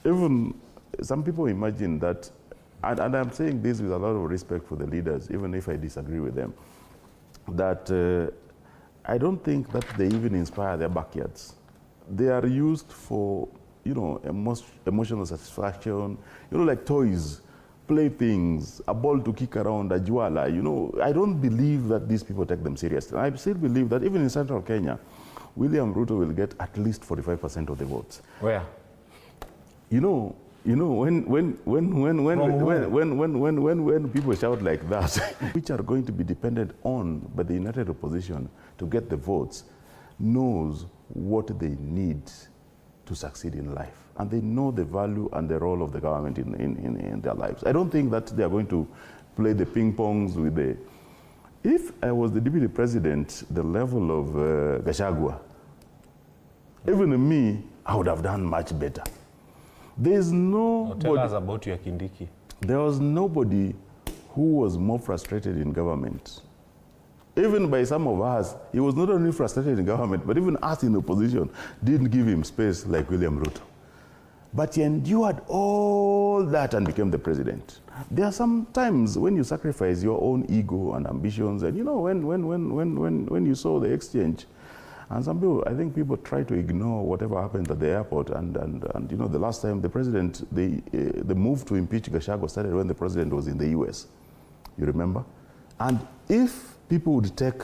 even some people imagine that, and I'm saying this with a lot of respect for the leaders, even if I disagree with them, that I don't think that they even inspire their backyards. They are used for, emotional satisfaction, like toys, playthings, a ball to kick around, a juala, I don't believe that these people take them seriously. I still believe that even in central Kenya, William Ruto will get at least 45% of the votes. Where? When people shout like that, which are going to be dependent on by the united opposition to get the votes, knows what they need to succeed in life. And they know the value and the role of the government in their lives. I don't think that they are going to play the ping pongs with the... If I was the deputy president, the level of Gachagua, even me, I would have done much better. There's no... Tell us about your Kindiki. There was nobody who was more frustrated in government. Even by some of us, he was not only frustrated in government, but even us in opposition didn't give him space like William Ruto. But he endured all that and became the president. There are some times when you sacrifice your own ego and ambitions, and when you saw the exchange, and some people, I think people try to ignore whatever happened at the airport, and the last time the president, the move to impeach Gachagua started when the president was in the US. You remember? And if people would take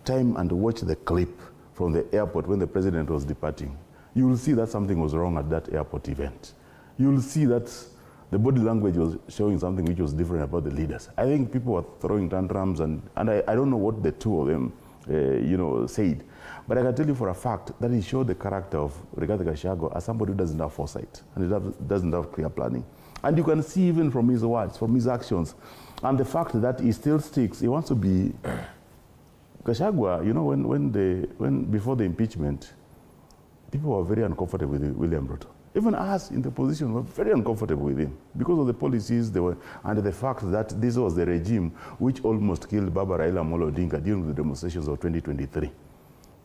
time and watch the clip from the airport when the president was departing, you will see that something was wrong at that airport event. You will see that the body language was showing something which was different about the leaders. I think people were throwing tantrums, and I don't know what the two of them said. But I can tell you for a fact that he showed the character of Rigathi Gachagua as somebody who doesn't have foresight and doesn't have clear planning. And you can see even from his words, from his actions, and the fact that he still sticks. He wants to be Gachagua. When before the impeachment, people were very uncomfortable with William Ruto. Even us in the position were very uncomfortable with him because of the policies they were, and the fact that this was the regime which almost killed Baba Raila Amolo Odinga during the demonstrations of 2023.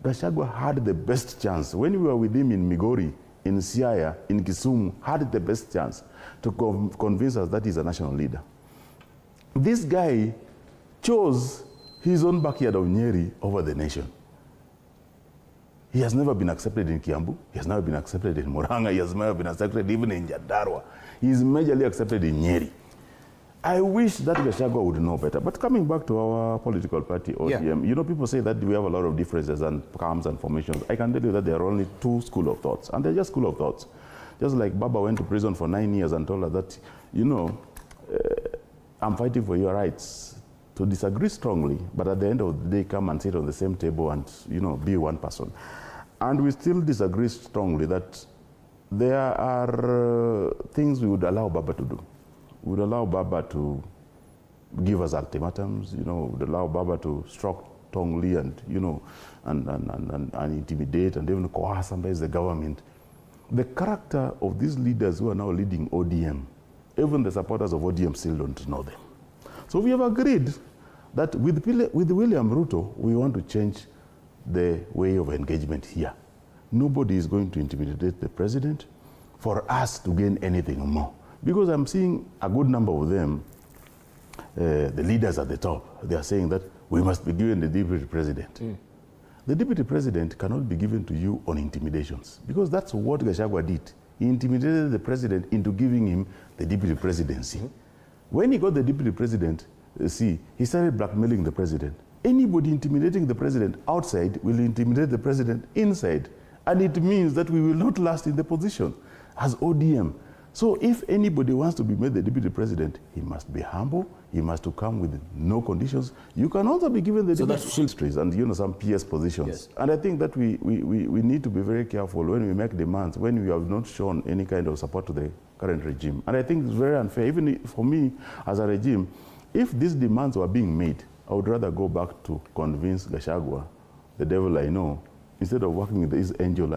Gachagua had the best chance. When we were with him in Migori, in Siaya, in Kisumu, had the best chance to convince us that he's a national leader. This guy chose his own backyard of Nyeri over the nation. He has never been accepted in Kiambu. He has never been accepted in Murang'a. He has never been accepted even in Nyandarua. He is majorly accepted in Nyeri. I wish that Gachagua would know better. But coming back to our political party, ODM, people say that we have a lot of differences and camps and formations. I can tell you that there are only two schools of thoughts, and they're just school of thoughts. Just like Baba went to prison for 9 years and told her that, I'm fighting for your rights. To disagree strongly, but at the end of the day, come and sit on the same table and, be one person. And we still disagree strongly that there are things we would allow Baba to do. We would allow Baba to give us ultimatums, we would allow Baba to stroke tonguely and, and intimidate and even coerce sometimes the government. The character of these leaders who are now leading ODM, even the supporters of ODM still don't know them. So we have agreed that with William Ruto, we want to change the way of engagement here. Nobody is going to intimidate the president for us to gain anything more. Because I'm seeing a good number of them, the leaders at the top, they are saying that we must be given the deputy president. The deputy president cannot be given to you on intimidations, because that's what Gachagua did. He intimidated the president into giving him the deputy presidency. When he got the deputy president, he started blackmailing the president. Anybody intimidating the president outside will intimidate the president inside. And it means that we will not last in the position as ODM. So if anybody wants to be made the deputy president, he must be humble. He must to come with no conditions. You can also be given the deputy and some PS positions. Yes. And I think that we need to be very careful when we make demands, when we have not shown any kind of support to the current regime. And I think it's very unfair, even for me as a regime. If these demands were being made, I would rather go back to convince Gachagua, the devil I know, instead of working with this angel.